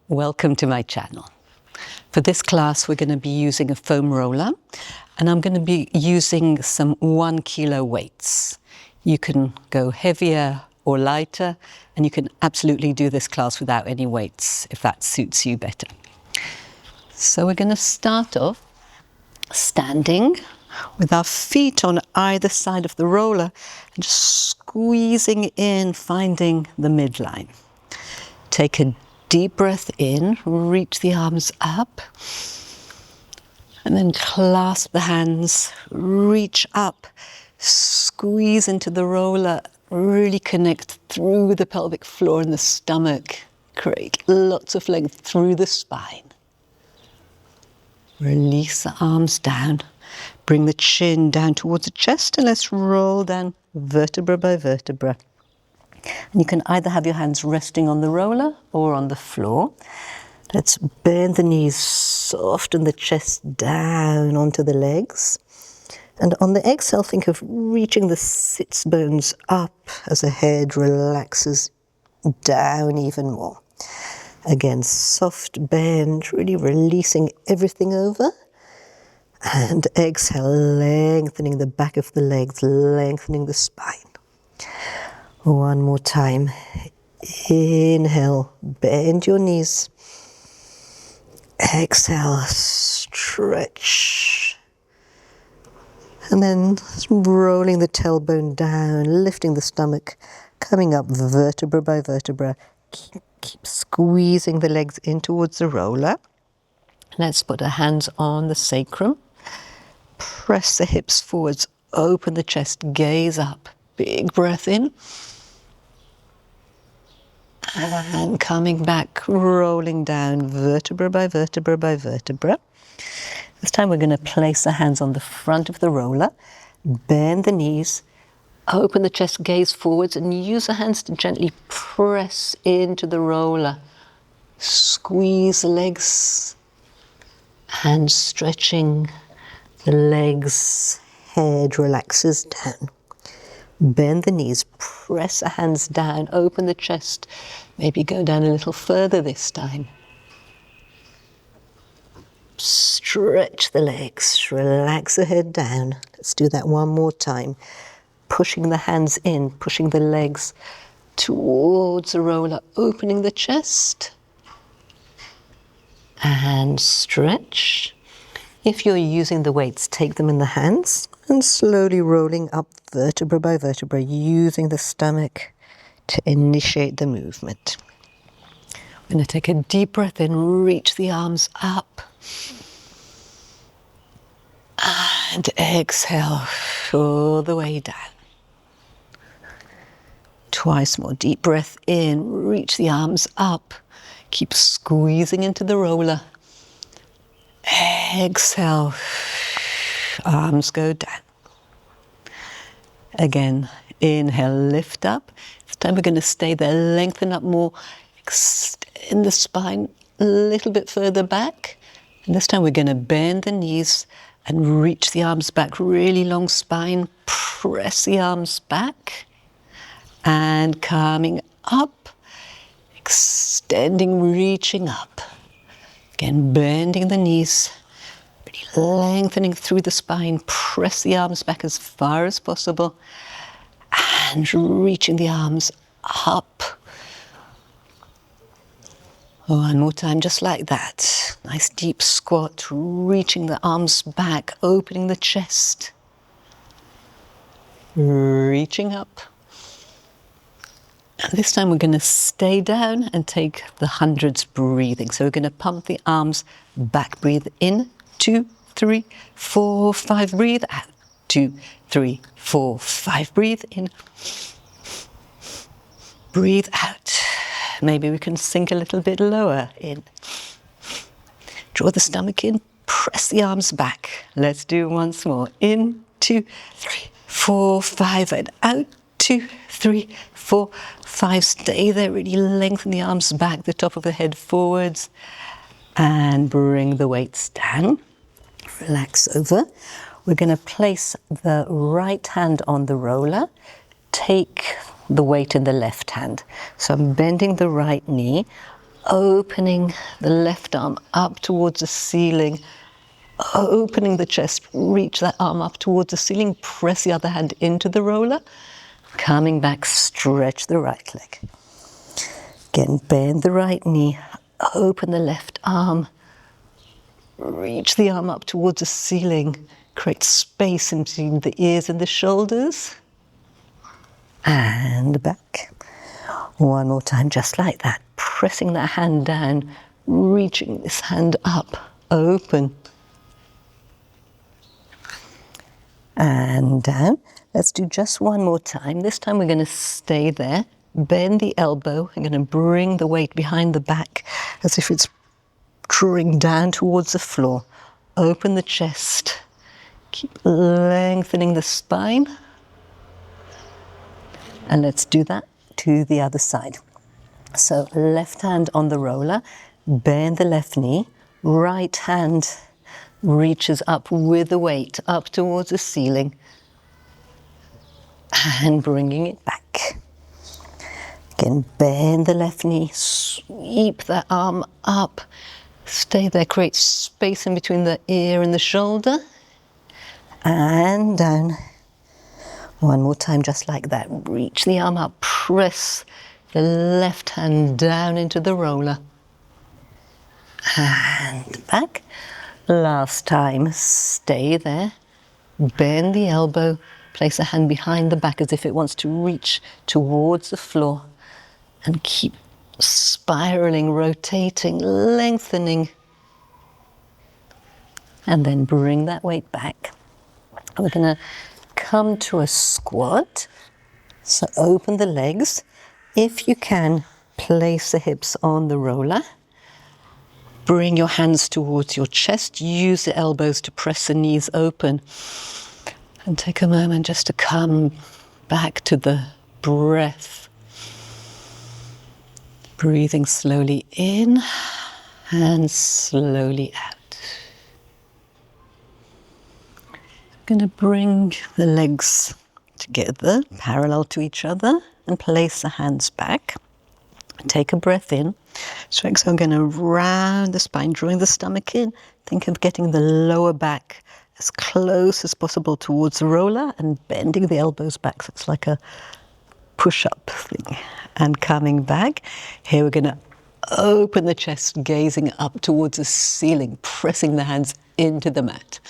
Welcome to my channel. For this class we're going to be using a foam roller and I'm going to be using some 1 kilo weights. You can go heavier or lighter and you can absolutely do this class without any weights if that suits you better. So we're going to start off standing with our feet on either side of the roller and just squeezing in, finding the midline. Take a deep breath in, reach the arms up, and then clasp the hands, reach up, squeeze into the roller, really connect through the pelvic floor and the stomach, create lots of length through the spine. Release the arms down, bring the chin down towards the chest and let's roll down vertebra by vertebra. And you can either have your hands resting on the roller or on the floor. Let's bend the knees, soften the chest down onto the legs. And on the exhale, think of reaching the sits bones up as the head relaxes down even more. Again, soft bend, really releasing everything over. And exhale, lengthening the back of the legs, lengthening the spine. One more time. Inhale, bend your knees. Exhale, stretch. And then rolling the tailbone down, lifting the stomach, coming up vertebra by vertebra. Keep squeezing the legs in towards the roller. Let's put our hands on the sacrum. Press the hips forwards, open the chest, gaze up. Big breath in. And coming back, rolling down vertebra by vertebra by vertebra. This time we're going to place the hands on the front of the roller, bend the knees, open the chest, gaze forwards, and use the hands to gently press into the roller. Squeeze the legs, hands stretching, the legs, head relaxes down. Bend the knees, press the hands down, open the chest, maybe go down a little further this time. Stretch the legs, relax the head down. Let's do that one more time. Pushing the hands in, pushing the legs towards the roller, opening the chest. And stretch. If you're using the weights, take them in the hands and slowly rolling up vertebra by vertebra, using the stomach to initiate the movement. We're going to take a deep breath in, reach the arms up. And exhale all the way down. Twice more, deep breath in, reach the arms up. Keep squeezing into the roller. Exhale, arms go down. Again, inhale, lift up. This time we're going to stay there, lengthen up more, extend the spine a little bit further back. And this time we're going to bend the knees and reach the arms back, really long spine. Press the arms back and coming up, extending, reaching up. Again, bending the knees, really lengthening through the spine. Press the arms back as far as possible and reaching the arms up. One more time, just like that. Nice deep squat, reaching the arms back, opening the chest. Reaching up. And this time we're going to stay down and take the hundreds breathing. So we're going to pump the arms back. Breathe in, 2, 3, 4, 5. Breathe out. 2, 3, 4, 5. Breathe in. Breathe out. Maybe we can sink a little bit lower in. Draw the stomach in. Press the arms back. Let's do once more. In, 2, 3, 4, 5. And out. 2, 3, 4, 5. Stay there. Really lengthen the arms back, the top of the head forwards. And bring the weights down. Relax over. We're going to place the right hand on the roller. Take the weight in the left hand. So I'm bending the right knee, opening the left arm up towards the ceiling, opening the chest, reach that arm up towards the ceiling, press the other hand into the roller, coming back, stretch the right leg. Again, bend the right knee, open the left arm, reach the arm up towards the ceiling, create space in between the ears and the shoulders, and back. One more time, just like that, pressing that hand down, reaching this hand up, open, and down. Let's do just one more time. This time we're going to stay there, bend the elbow. I'm going to bring the weight behind the back as if it's drawing down towards the floor. Open the chest, keep lengthening the spine, and let's do that to the other side. So left hand on the roller, bend the left knee, right hand reaches up with the weight up towards the ceiling and bringing it back. Again, bend the left knee, sweep that arm up, stay there, create space in between the ear and the shoulder, and down. One more time, just like that. Reach the arm up, press the left hand down into the roller, and back. Last time, stay there, bend the elbow, place a hand behind the back as if it wants to reach towards the floor, and keep spiraling, rotating, lengthening, and then bring that weight back. We're going to come to a squat, so open the legs. If you can, place the hips on the roller. Bring your hands towards your chest. Use the elbows to press the knees open. And take a moment just to come back to the breath. Breathing slowly in and slowly out. I'm going to bring the legs together, parallel to each other, and place the hands back. Take a breath in. So I'm going to round the spine, drawing the stomach in. Think of getting the lower back as close as possible towards the roller and bending the elbows back. So it's like a push-up thing. And coming back. Here we're going to open the chest, gazing up towards the ceiling, pressing the hands into the mat.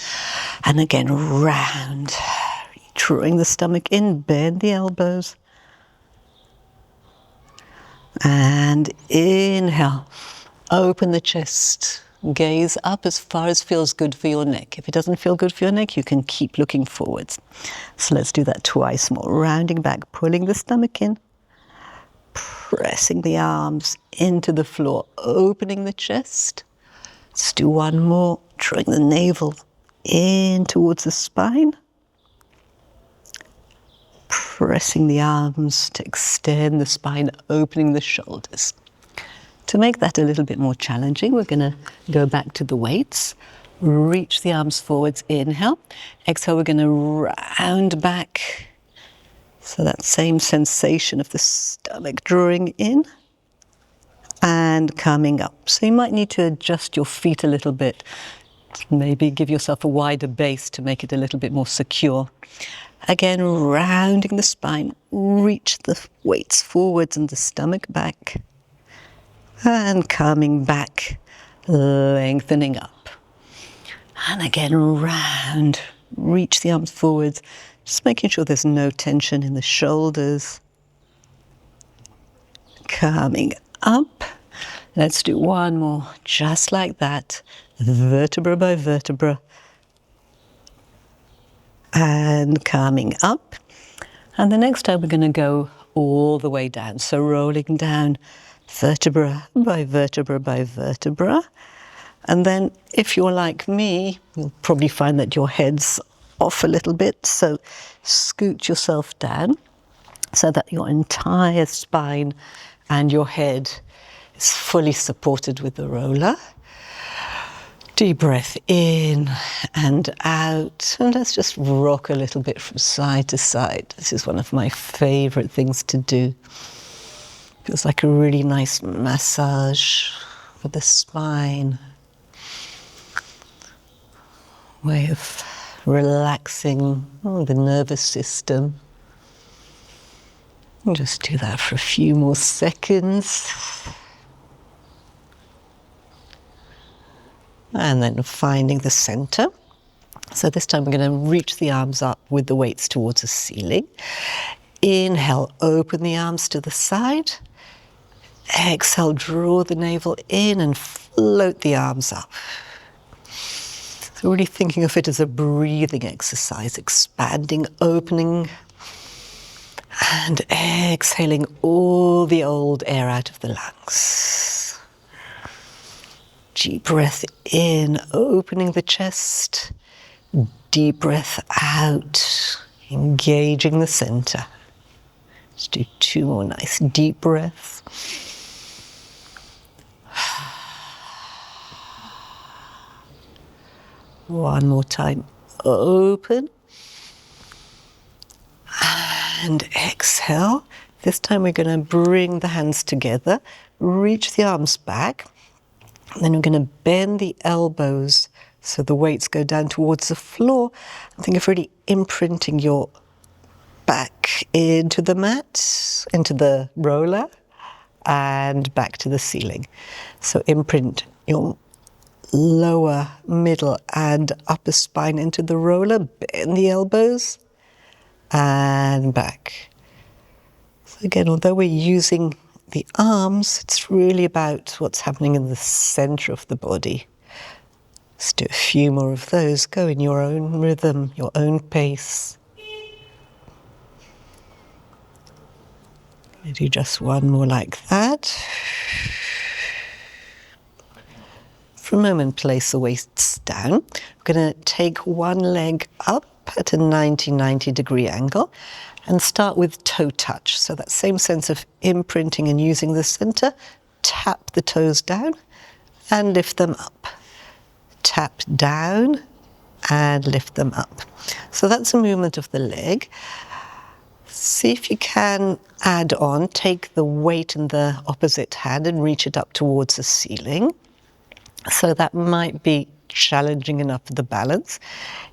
And again, round. Drawing the stomach in, bend the elbows. And inhale, open the chest, gaze up as far as feels good for your neck. If it doesn't feel good for your neck, you can keep looking forwards. So let's do that twice more. Rounding back, pulling the stomach in, pressing the arms into the floor, opening the chest. Let's do one more, drawing the navel in towards the spine. Pressing the arms to extend the spine, opening the shoulders. To make that a little bit more challenging, we're going to go back to the weights. Reach the arms forwards, inhale. Exhale, we're going to round back. So that same sensation of the stomach drawing in and coming up. So you might need to adjust your feet a little bit. Maybe give yourself a wider base to make it a little bit more secure. Again, rounding the spine, reach the weights forwards and the stomach back. And coming back, lengthening up. And again, round, reach the arms forwards, just making sure there's no tension in the shoulders. Coming up. Let's do one more, just like that, vertebra by vertebra. And coming up. And the next time we're going to go all the way down. So rolling down vertebra by vertebra by vertebra. And then if you're like me, you'll probably find that your head's off a little bit. So scoot yourself down so that your entire spine and your head is fully supported with the roller. Deep breath in and out, and let's just rock a little bit from side to side. This is one of my favorite things to do. Feels like a really nice massage for the spine. Way of relaxing the nervous system. And just do that for a few more seconds. And then finding the center. So this time we're going to reach the arms up with the weights towards the ceiling. Inhale, open the arms to the side. Exhale, draw the navel in and float the arms up. So really thinking of it as a breathing exercise, expanding, opening, and exhaling all the old air out of the lungs. Deep breath in, opening the chest. Deep breath out, engaging the center. Let's do 2 more nice deep breaths. One more time, open. And exhale. This time we're going to bring the hands together, reach the arms back, and then we're going to bend the elbows so the weights go down towards the floor. And think of really imprinting your back into the mat, into the roller, and back to the ceiling. So imprint your lower, middle, and upper spine into the roller, bend the elbows, and back. So again, although we're using the arms, it's really about what's happening in the center of the body. Let's do a few more of those. Go in your own rhythm, your own pace. Do just one more like that. For a moment, place the weights down. We're going to take one leg up at a 90 degree angle and start with toe touch. So that same sense of imprinting and using the center. Tap the toes down and lift them up. Tap down and lift them up. So that's a movement of the leg. See if you can add on, take the weight in the opposite hand and reach it up towards the ceiling. So that might be challenging enough for the balance.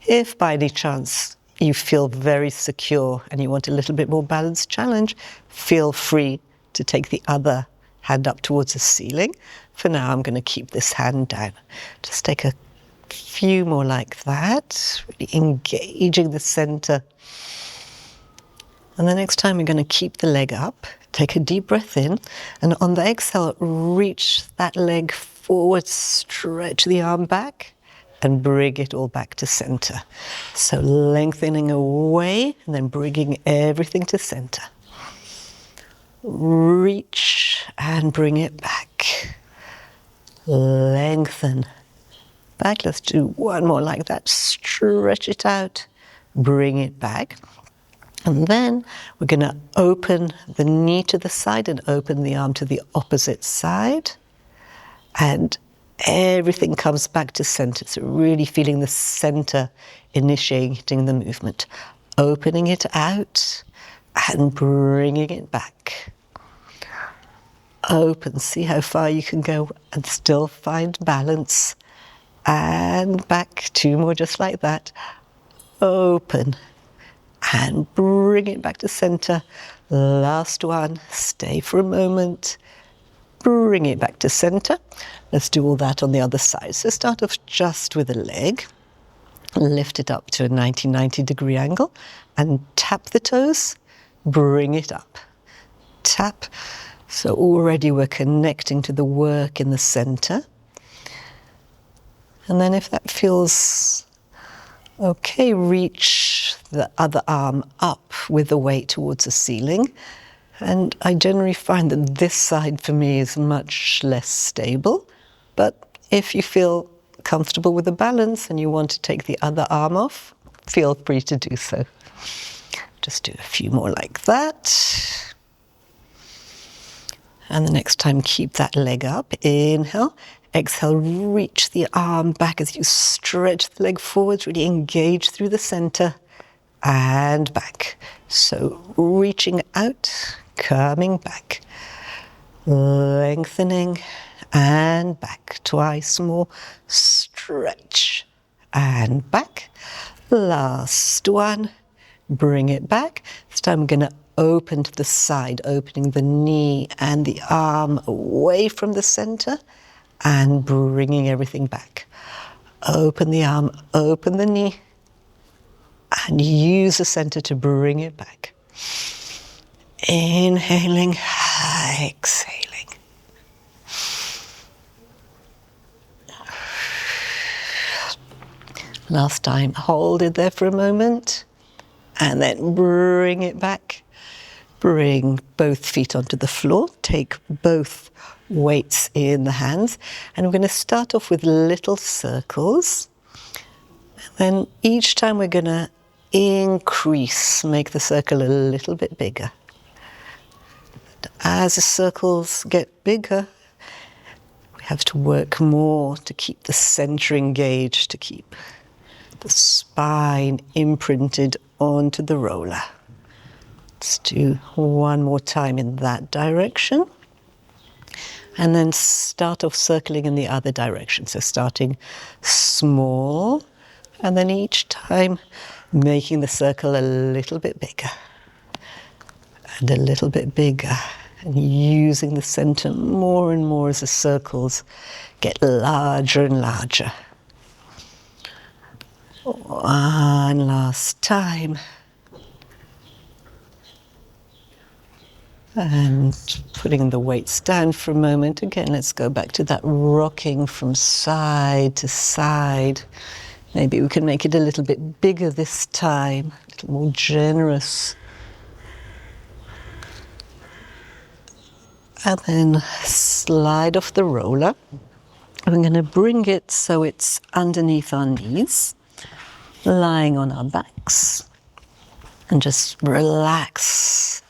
If by any chance you feel very secure and you want a little bit more balance challenge, feel free to take the other hand up towards the ceiling. For now, I'm going to keep this hand down. Just take a few more like that, really engaging the center. And the next time, we're going to keep the leg up, take a deep breath in, and on the exhale, reach that leg forward, stretch the arm back, and bring it all back to center. So lengthening away, and then bringing everything to center. Reach and bring it back. Lengthen back. Let's do one more like that. Stretch it out, bring it back. And then we're going to open the knee to the side and open the arm to the opposite side. And everything comes back to center. So really feeling the center initiating the movement. Opening it out and bringing it back. Open, see how far you can go and still find balance. And back, 2 more just like that. Open. And bring it back to center. Last one, stay for a moment. Bring it back to center. Let's do all that on the other side. So start off just with the leg. Lift it up to a 90 degree angle and tap the toes. Bring it up. Tap. So already we're connecting to the work in the center. And then if that feels okay, reach the other arm up with the weight towards the ceiling. And I generally find that this side for me is much less stable. But if you feel comfortable with the balance and you want to take the other arm off, feel free to do so. Just do a few more like that. And the next time, keep that leg up. Inhale. Exhale, reach the arm back as you stretch the leg forwards, really engage through the center and back. So reaching out, coming back. Lengthening and back. Twice more. Stretch and back. Last one. Bring it back. This time I'm going to open to the side, opening the knee and the arm away from the center and bringing everything back. Open the arm, open the knee, and use the center to bring it back. Inhaling, exhaling. Last time, hold it there for a moment, and then bring it back. Bring both feet onto the floor, take both weights in the hands, and we're going to start off with little circles. And then each time we're going to increase, make the circle a little bit bigger. And as the circles get bigger, we have to work more to keep the center engaged, to keep the spine imprinted onto the roller. Let's do one more time in that direction. And then start off circling in the other direction. So starting small, and then each time making the circle a little bit bigger. And a little bit bigger. And using the center more and more as the circles get larger and larger. One last time. And putting the weights down for a moment. Again, let's go back to that rocking from side to side. Maybe we can make it a little bit bigger this time, a little more generous. And then slide off the roller. We're going to bring it so it's underneath our knees, lying on our backs. And just relax.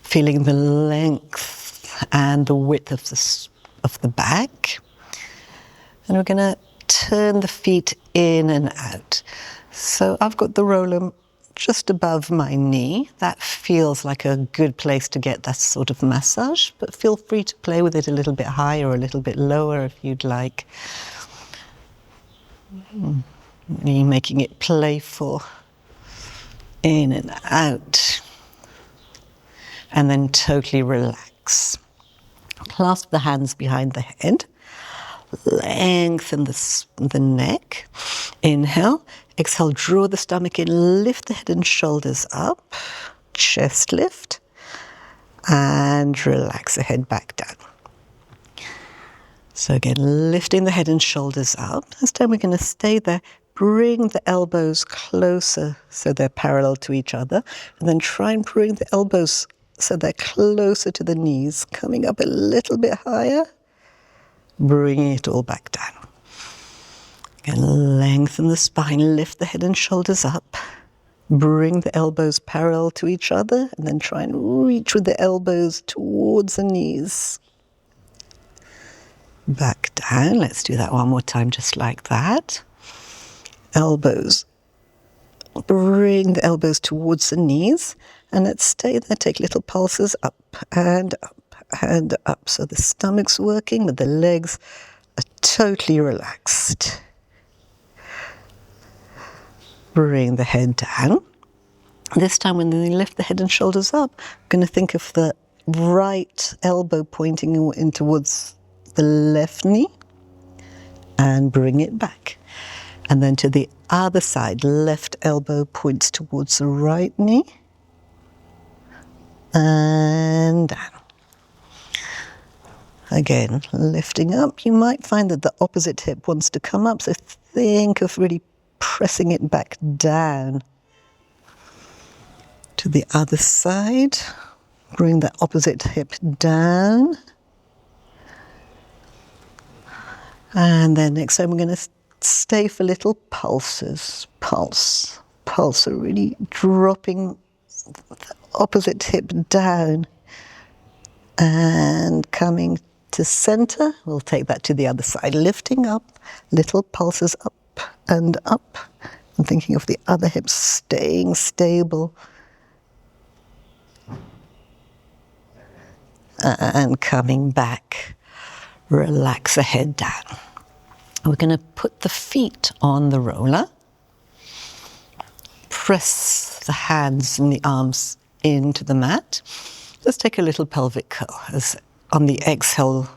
Feeling the length and the width of the back. And we're going to turn the feet in and out. So I've got the roller just above my knee. That feels like a good place to get that sort of massage, but feel free to play with it a little bit higher or a little bit lower if you'd like. Making it playful. In and out. And then totally relax. Clasp the hands behind the head. Lengthen the neck. Inhale. Exhale, draw the stomach in. Lift the head and shoulders up. Chest lift. And relax the head back down. So again, lifting the head and shoulders up. This time we're going to stay there. Bring the elbows closer so they're parallel to each other. And then try and bring the elbows so they're closer to the knees, coming up a little bit higher, bringing it all back down. Again, lengthen the spine, lift the head and shoulders up, bring the elbows parallel to each other, and then try and reach with the elbows towards the knees. Back down, let's do that one more time just like that. Elbows. Bring the elbows towards the knees and let's stay there. Take little pulses up and up and up. So the stomach's working, but the legs are totally relaxed. Bring the head down. This time when we lift the head and shoulders up, I'm going to think of the right elbow pointing in towards the left knee and bring it back. And then to the other side, left elbow points towards the right knee and down. Again, lifting up. You might find that the opposite hip wants to come up, so think of really pressing it back down. To the other side, bring the opposite hip down. And then next time we're going to stay for little pulses. Pulse. Pulse. So really dropping the opposite hip down and coming to center. We'll take that to the other side. Lifting up, little pulses up and up. And thinking of the other hip staying stable. and coming back. Relax the head down. We're going to put the feet on the roller. Press the hands and the arms into the mat. Just take a little pelvic curl. As on the exhale,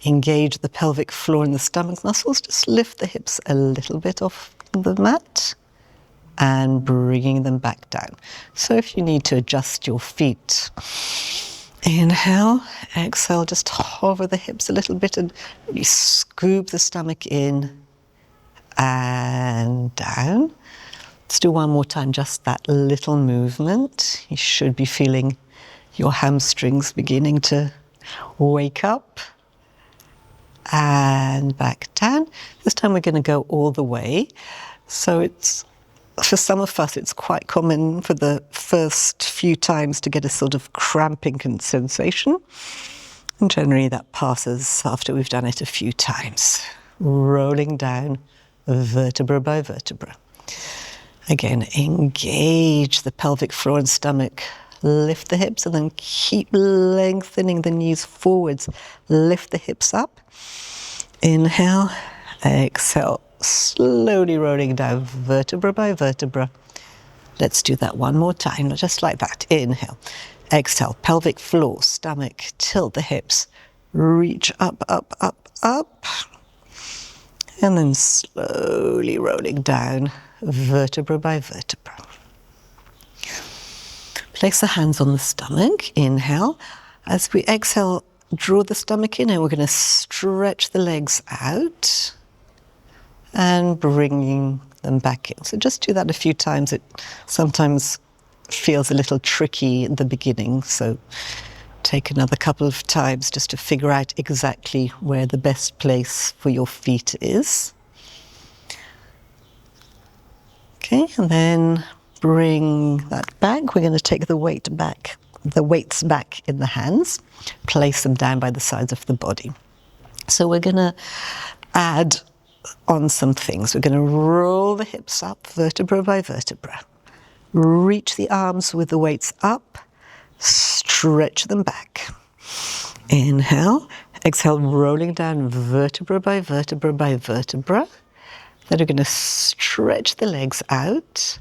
engage the pelvic floor and the stomach muscles. Just lift the hips a little bit off the mat and bringing them back down. So if you need to adjust your feet, inhale, exhale, just hover the hips a little bit and really scoop the stomach in and down. Let's do one more time, just that little movement. You should be feeling your hamstrings beginning to wake up. And back down. This time we're going to go all the way. So it's, for some of us, it's quite common for the first few times to get a sort of cramping sensation. And generally that passes after we've done it a few times. Rolling down vertebra by vertebra. Again, engage the pelvic floor and stomach. Lift the hips and then keep lengthening the knees forwards. Lift the hips up. Inhale, exhale, slowly rolling down vertebra by vertebra. Let's do that one more time, just like that. Inhale, exhale, pelvic floor, stomach, tilt the hips, reach up, up, up, up. And then slowly rolling down vertebra by vertebra. Place the hands on the stomach, inhale. As we exhale, draw the stomach in and we're going to stretch the legs out and bringing them back in. So just do that a few times. It sometimes feels a little tricky in the beginning, so take another couple of times just to figure out exactly where the best place for your feet is. Okay, and then bring that back. We're going to take the weights back in the hands, place them down by the sides of the body. So we're going to add on some things. We're going to roll the hips up, vertebra by vertebra. Reach the arms with the weights up, stretch them back. Inhale, exhale, rolling down vertebra by vertebra by vertebra. Then we're going to stretch the legs out.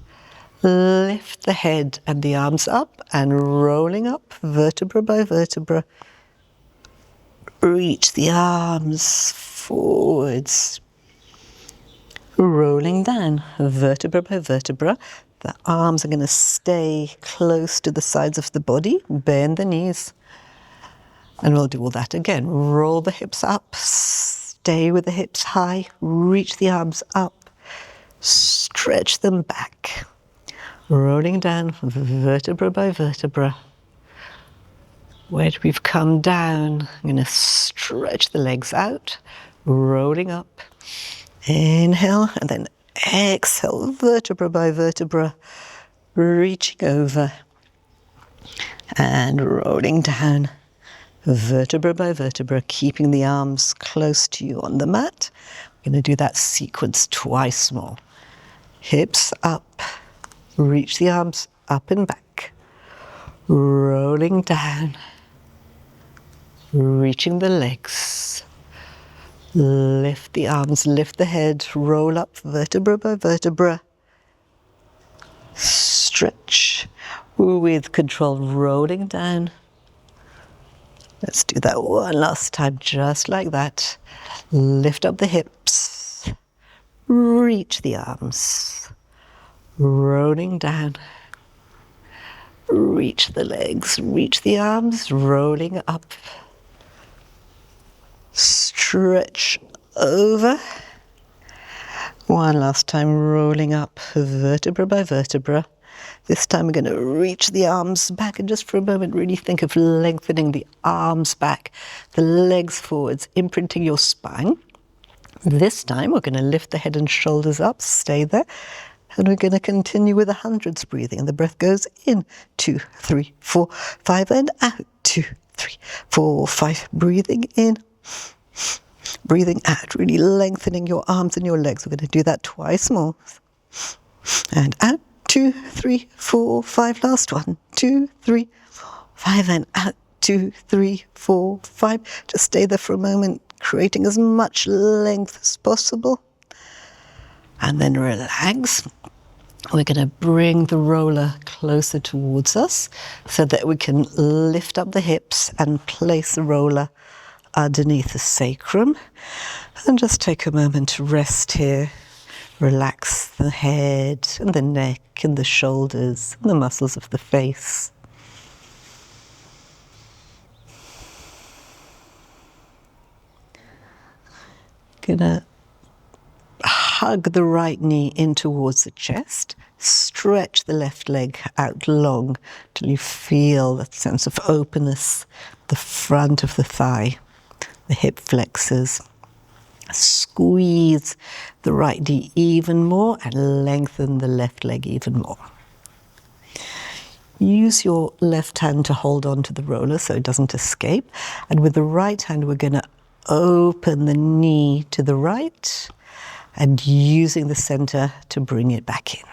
Lift the head and the arms up and rolling up vertebra by vertebra. Reach the arms forwards. Rolling down vertebra by vertebra. The arms are going to stay close to the sides of the body. Bend the knees. And we'll do all that again. Roll the hips up. Stay with the hips high. Reach the arms up. Stretch them back. Rolling down vertebra by vertebra. Where we've come down, I'm going to stretch the legs out, rolling up. Inhale, and then exhale, vertebra by vertebra, reaching over and rolling down, vertebra by vertebra, keeping the arms close to you on the mat. I'm going to do that sequence twice more. Hips up. Reach the arms up and back, rolling down, reaching the legs, lift the arms, lift the head, roll up vertebra by vertebra, stretch with control, rolling down. Let's do that one last time, just like that. Lift up the hips, reach the arms. Rolling down, reach the legs, reach the arms, rolling up, stretch over. One last time, rolling up, vertebra by vertebra. This time we're going to reach the arms back and just for a moment really think of lengthening the arms back, the legs forwards, imprinting your spine. This time we're going to lift the head and shoulders up, stay there. And we're going to continue with 100s breathing. And the breath goes in, 2, 3, 4, 5, and out, 2, 3, 4, 5. Breathing in, breathing out, really lengthening your arms and your legs. We're going to do that twice more. And out, 2, 3, 4, 5. Last one, 2, 3, 4, 5, and out, 2, 3, 4, 5. Just stay there for a moment, creating as much length as possible. And then relax. We're going to bring the roller closer towards us so that we can lift up the hips and place the roller underneath the sacrum. And just take a moment to rest here. Relax the head and the neck and the shoulders and the muscles of the face. Gonna hug the right knee in towards the chest. Stretch the left leg out long till you feel that sense of openness, the front of the thigh, the hip flexors. Squeeze the right knee even more and lengthen the left leg even more. Use your left hand to hold on to the roller so it doesn't escape. And with the right hand, we're going to open the knee to the right and using the center to bring it back in.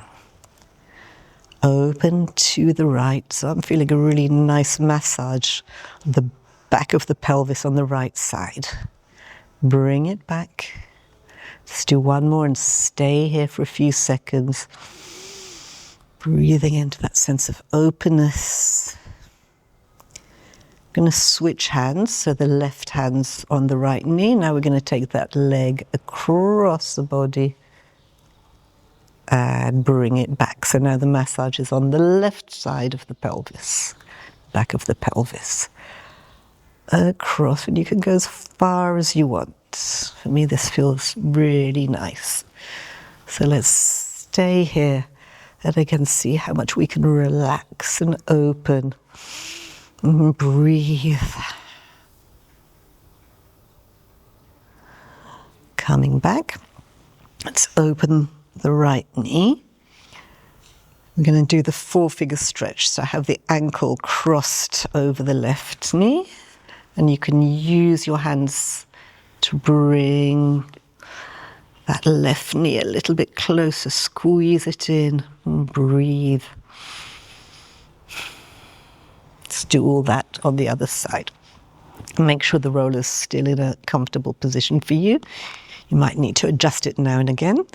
Open to the right. So I'm feeling a really nice massage on the back of the pelvis on the right side. Bring it back. Just do one more and stay here for a few seconds. Breathing into that sense of openness. I'm going to switch hands, so the left hand's on the right knee. Now we're going to take that leg across the body and bring it back. So now the massage is on the left side of the pelvis, back of the pelvis. Across, and you can go as far as you want. For me, this feels really nice. So let's stay here and again see how much we can relax and open. And breathe. Coming back. Let's open the right knee. We're going to do the four-figure stretch. So I have the ankle crossed over the left knee. And you can use your hands to bring that left knee a little bit closer. Squeeze it in and breathe. Let's do all that on the other side. Make sure the roller's still in a comfortable position for you. You might need to adjust it now and again.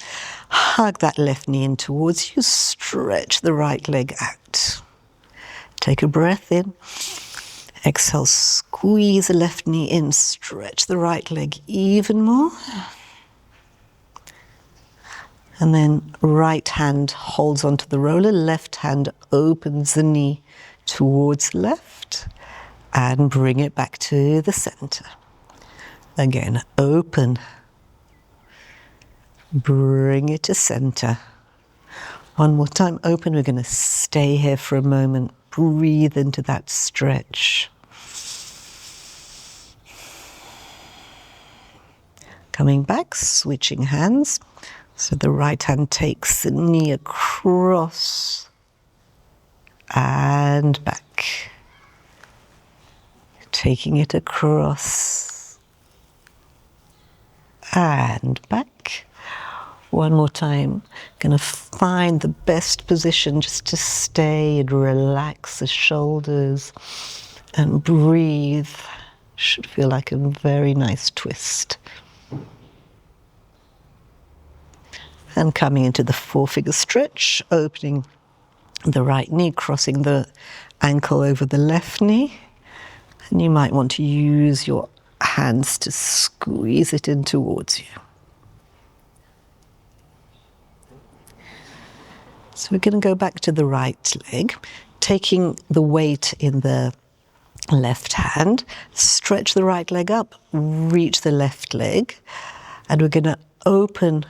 Hug that left knee in towards you. Stretch the right leg out. Take a breath in. Exhale, squeeze the left knee in. Stretch the right leg even more. And then right hand holds onto the roller. Left hand opens the knee towards left. And bring it back to the center. Again, open. Bring it to center. One more time, open. We're going to stay here for a moment. Breathe into that stretch. Coming back, switching hands. So the right hand takes the knee across and back. Taking it across and back. One more time. Going to find the best position just to stay and relax the shoulders and breathe. Should feel like a very nice twist. And coming into the four-figure stretch, opening the right knee, crossing the ankle over the left knee. And you might want to use your hands to squeeze it in towards you. So we're going to go back to the right leg, taking the weight in the left hand, stretch the right leg up, reach the left leg, and we're going to open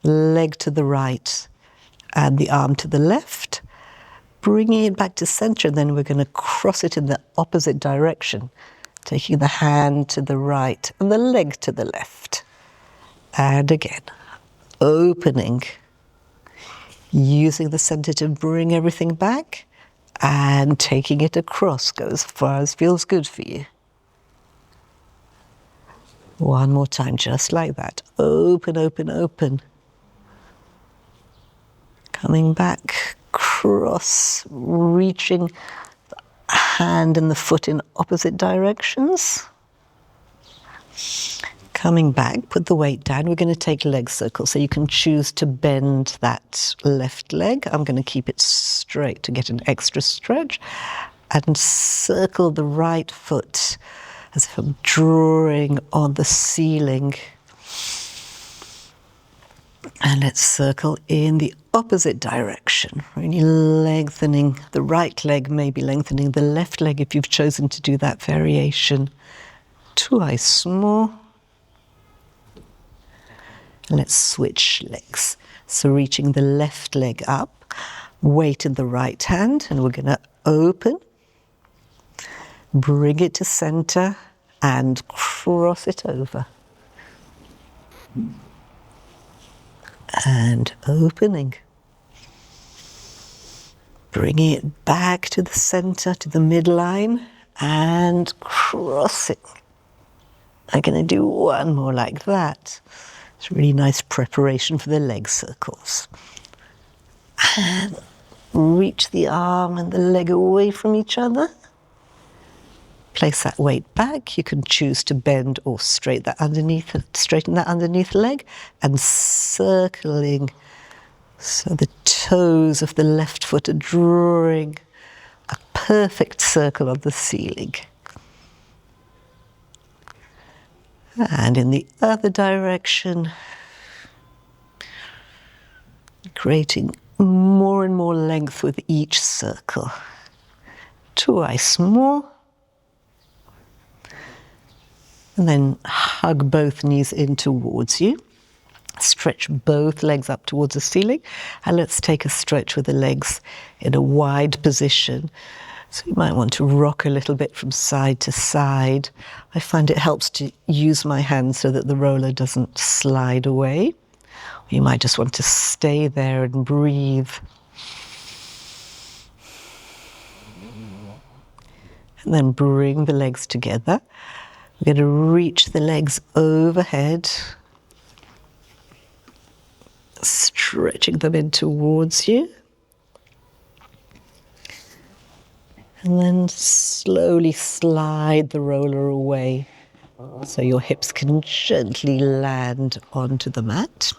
the leg to the right and the arm to the left, bringing it back to center. Then we're going to cross it in the opposite direction, taking the hand to the right and the leg to the left. And again, opening, using the center to bring everything back and taking it across. Go as far as feels good for you. One more time, just like that. Open, open, open. Coming back, cross, reaching the hand and the foot in opposite directions. Coming back, put the weight down. We're going to take leg circles, so you can choose to bend that left leg. I'm going to keep it straight to get an extra stretch, and circle the right foot as if I'm drawing on the ceiling. And let's circle in the opposite direction, really lengthening the right leg, maybe lengthening the left leg if you've chosen to do that variation. Twice more. Let's switch legs. So reaching the left leg up, weight in the right hand, and we're going to open, bring it to center, and cross it over. And opening. Bringing it back to the center, to the midline, and crossing. I'm going to do one more like that. It's a really nice preparation for the leg circles. And reach the arm and the leg away from each other. Place that weight back. You can choose to bend or straighten that underneath leg, and circling so the toes of the left foot are drawing a perfect circle on the ceiling. And in the other direction, creating more and more length with each circle. Twice more. And then hug both knees in towards you. Stretch both legs up towards the ceiling. And let's take a stretch with the legs in a wide position. So you might want to rock a little bit from side to side. I find it helps to use my hands so that the roller doesn't slide away. You might just want to stay there and breathe. And then bring the legs together. We're going to reach the legs overhead, stretching them in towards you. And then slowly slide the roller away so your hips can gently land onto the mat.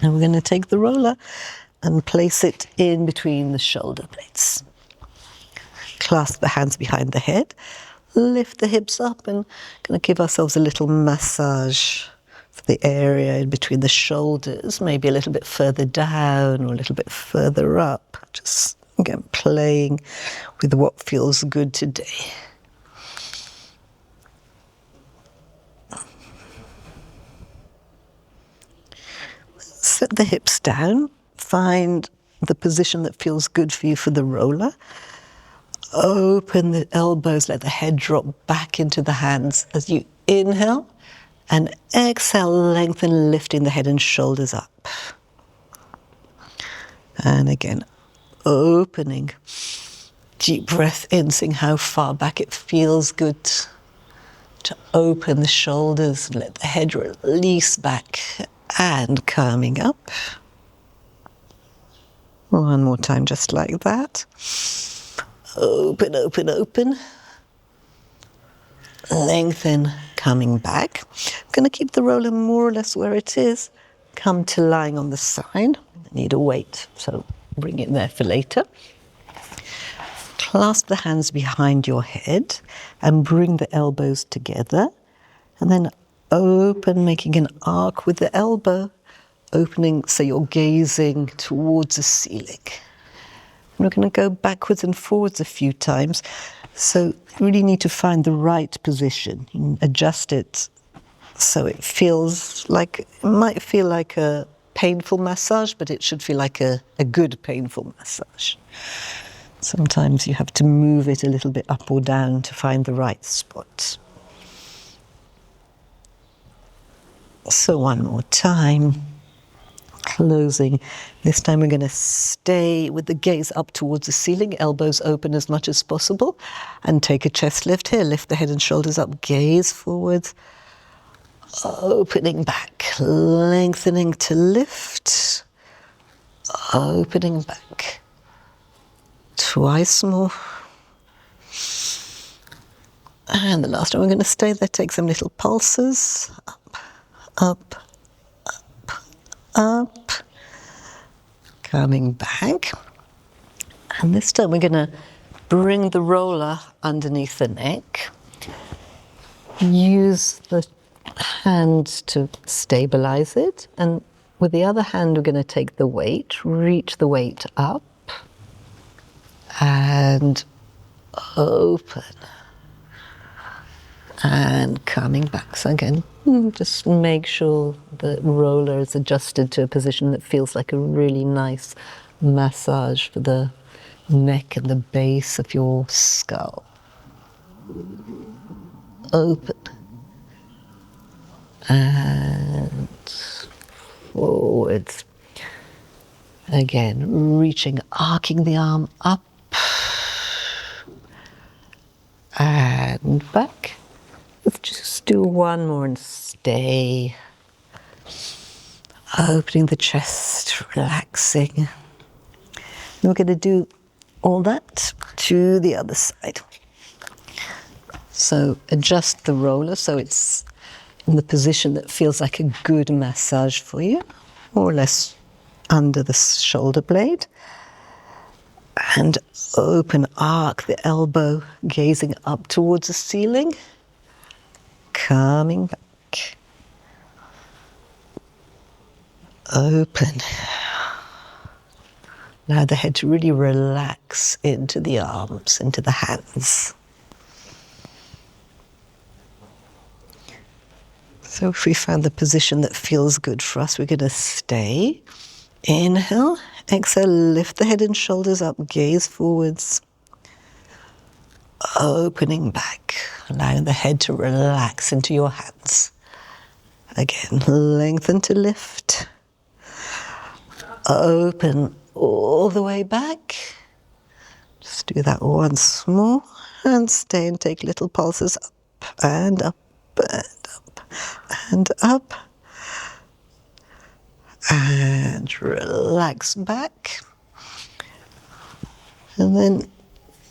And we're going to take the roller and place it in between the shoulder blades. Clasp the hands behind the head, lift the hips up, and going to give ourselves a little massage for the area in between the shoulders, maybe a little bit further down or a little bit further up. Just again, playing with what feels good today. Set the hips down. Find the position that feels good for you for the roller. Open the elbows, let the head drop back into the hands as you inhale, and exhale, lengthen, lifting the head and shoulders up. And again, opening. Deep breath in, seeing how far back it feels good to open the shoulders and let the head release back, and coming up. One more time, just like that. Open, open, open. Lengthen, coming back. I'm going to keep the roller more or less where it is. Come to lying on the side. Need a weight, so bring it there for later. Clasp the hands behind your head and bring the elbows together. And then open, making an arc with the elbow. Opening so you're gazing towards the ceiling. We're going to go backwards and forwards a few times. So you really need to find the right position. You can adjust it so it might feel like a painful massage, but it should feel like a good painful massage. Sometimes you have to move it a little bit up or down to find the right spot. So one more time. Closing. This time we're going to stay with the gaze up towards the ceiling, elbows open as much as possible, and take a chest lift here. Lift the head and shoulders up, gaze forwards, opening back, lengthening to lift, opening back. Twice more. And the last one, we're going to stay there, take some little pulses. Up, up, up. Coming back. And this time we're going to bring the roller underneath the neck. Use the hand to stabilize it. And with the other hand, we're going to take the weight, reach the weight up. And open. And coming back. So again, just make sure the roller is adjusted to a position that feels like a really nice massage for the neck and the base of your skull. Open. And forwards. Again, reaching, arcing the arm up. And back. Let's just do one more and stay. Opening the chest, relaxing. And we're going to do all that to the other side. So adjust the roller so it's in the position that feels like a good massage for you, more or less under the shoulder blade. And open, arc the elbow, gazing up towards the ceiling. Coming back. Open. Allow the head to really relax into the arms, into the hands. So if we found the position that feels good for us, we're going to stay. Inhale, exhale, lift the head and shoulders up, gaze forwards. Opening back, allowing the head to relax into your hands. Again, lengthen to lift. Open all the way back. Just do that once more and stay and take little pulses up and up and up and up. And relax back. And then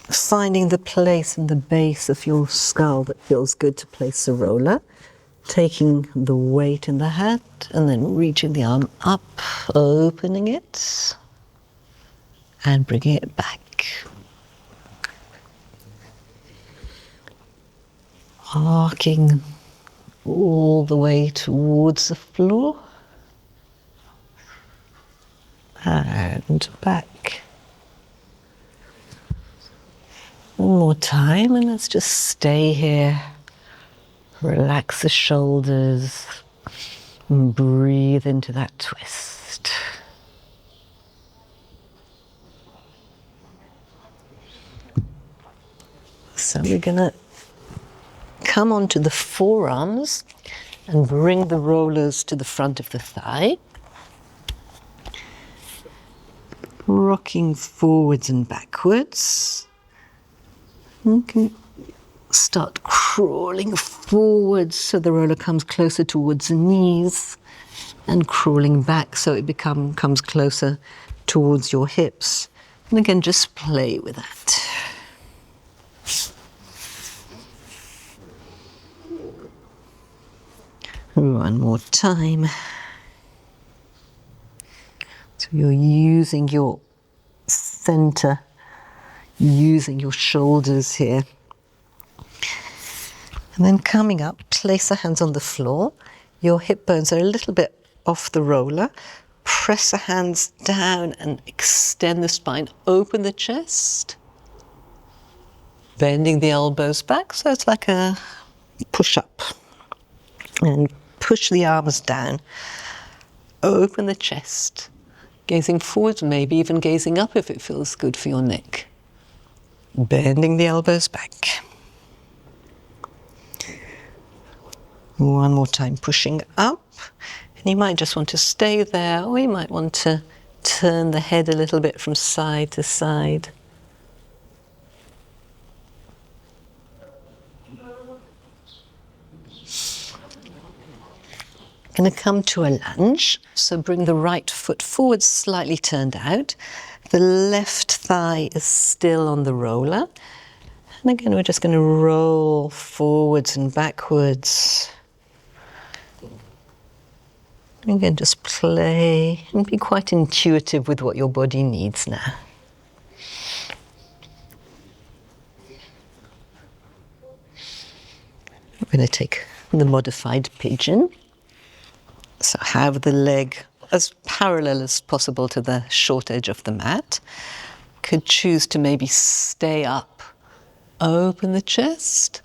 finding the place in the base of your skull that feels good to place the roller. Taking the weight in the hand and then reaching the arm up, opening it and bringing it back. Arcing all the way towards the floor and back. One more time and let's just stay here. Relax the shoulders and breathe into that twist. So we're going to come onto the forearms and bring the rollers to the front of the thigh. Rocking forwards and backwards. Okay. Start crawling forwards so the roller comes closer towards the knees and crawling back so it comes closer towards your hips. And again, just play with that. One more time. So you're using your center, using your shoulders here. And then coming up, place the hands on the floor. Your hip bones are a little bit off the roller. Press the hands down and extend the spine. Open the chest. Bending the elbows back, so it's like a push-up. And push the arms down. Open the chest. Gazing forward, maybe even gazing up if it feels good for your neck. Bending the elbows back. One more time, pushing up. And you might just want to stay there, or you might want to turn the head a little bit from side to side. Going to come to a lunge, so bring the right foot forward, slightly turned out. The left thigh is still on the roller. And again, we're just going to roll forwards and backwards. Again, just play and be quite intuitive with what your body needs now. We're going to take the modified pigeon. So have the leg as parallel as possible to the short edge of the mat. Could choose to maybe stay up, open the chest,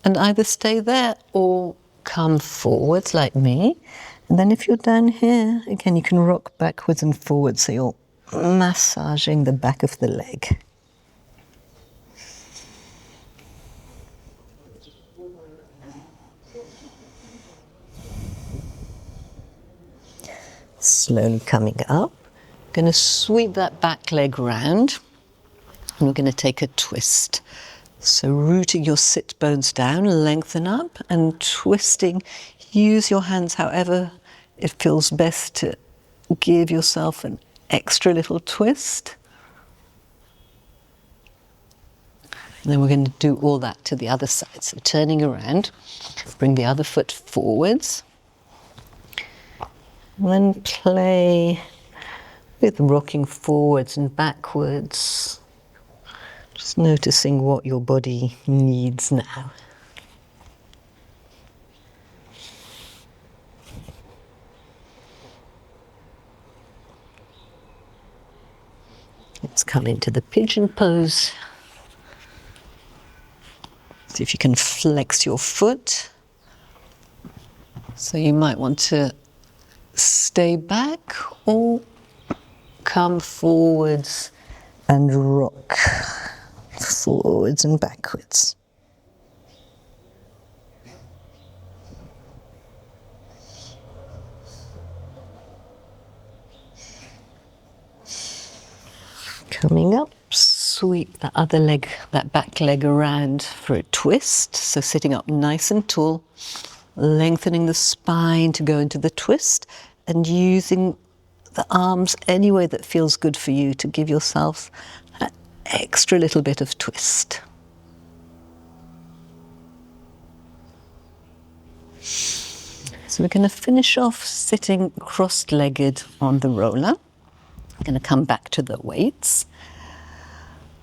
and either stay there or come forwards like me. And then if you're down here, again, you can rock backwards and forwards, so you're massaging the back of the leg. Slowly coming up. Going to sweep that back leg round, and we're going to take a twist. So rooting your sit bones down, lengthen up, and twisting. Use your hands however it feels best to give yourself an extra little twist. And then we're going to do all that to the other side. So turning around, bring the other foot forwards. And then play with rocking forwards and backwards. Just noticing what your body needs now. Let's come into the pigeon pose. See if you can flex your foot. So you might want to stay back or come forwards and rock forwards and backwards. Coming up, sweep the other leg, that back leg around for a twist. So sitting up nice and tall, lengthening the spine to go into the twist and using the arms any way that feels good for you to give yourself that extra little bit of twist. So we're going to finish off sitting cross-legged on the roller. I'm going to come back to the weights.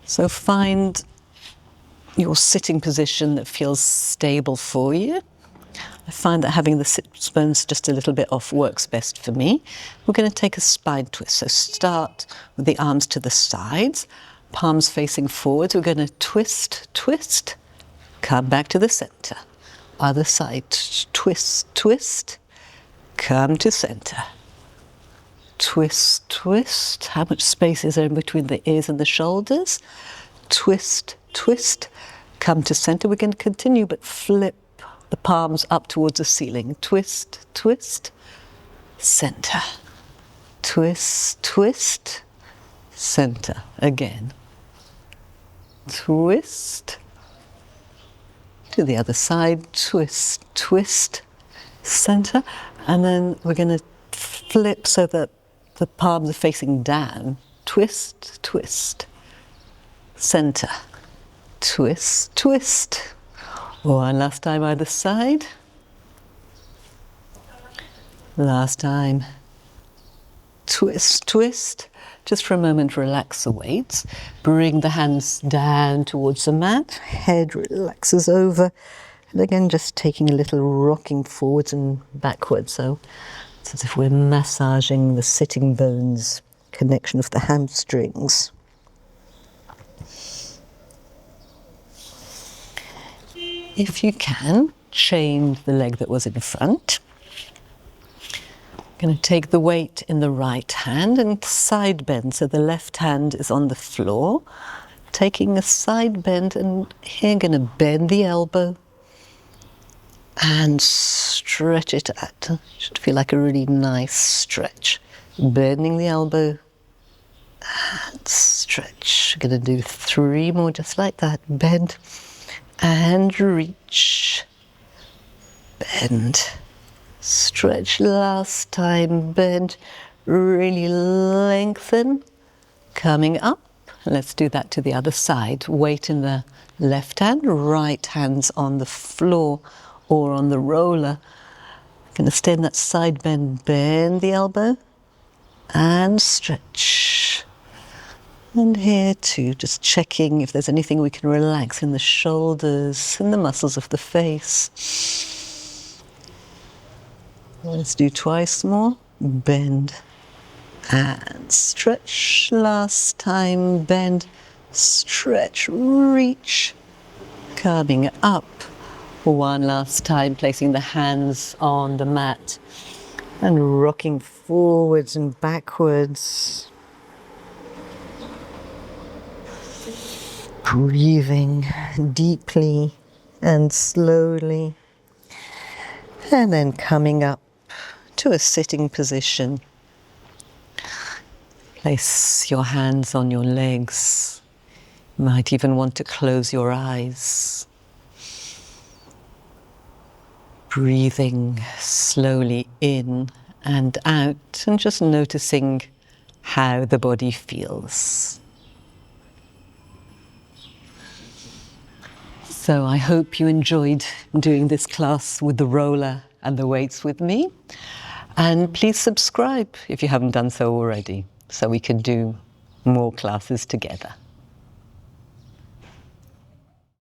So find your sitting position that feels stable for you. I find that having the sit bones just a little bit off works best for me. We're going to take a spine twist. So start with the arms to the sides, palms facing forwards. We're going to twist, twist, come back to the center. Other side, twist, twist, come to center. Twist, twist. How much space is there in between the ears and the shoulders? Twist, twist, come to center. We're going to continue, but flip the palms up towards the ceiling. Twist, twist, center. Twist, twist, center. Again. Twist. To the other side. Twist, twist, center. And then we're going to flip so that the palms are facing down. Twist, twist, center. Twist, twist. One last time either side. Last time. Twist, twist. Just for a moment, relax the weights. Bring the hands down towards the mat. Head relaxes over. And again, just taking a little rocking forwards and backwards. So it's as if we're massaging the sitting bones, connection of the hamstrings. If you can, change the leg that was in front. I'm going to take the weight in the right hand and side bend, so the left hand is on the floor. Taking a side bend, and here I'm going to bend the elbow and stretch it out. Should feel like a really nice stretch. Bending the elbow and stretch. I'm going to do 3 more just like that. Bend and reach. Bend. Stretch last time. Bend. Really lengthen. Coming up Let's do that to the other side. Weight in the left hand, right hand's on the floor or on the roller. Going to stay in that side bend, bend the elbow and stretch. And here too, just checking if there's anything we can relax in the shoulders and the muscles of the face. Let's do twice more. Bend and stretch. Last time, bend, stretch, reach. Coming up. One last time, placing the hands on the mat and rocking forwards and backwards. Breathing deeply and slowly. And then coming up to a sitting position. Place your hands on your legs. You might even want to close your eyes. Breathing slowly in and out and just noticing how the body feels. So I hope you enjoyed doing this class with the roller and the weights with me. And please subscribe if you haven't done so already, so we can do more classes together.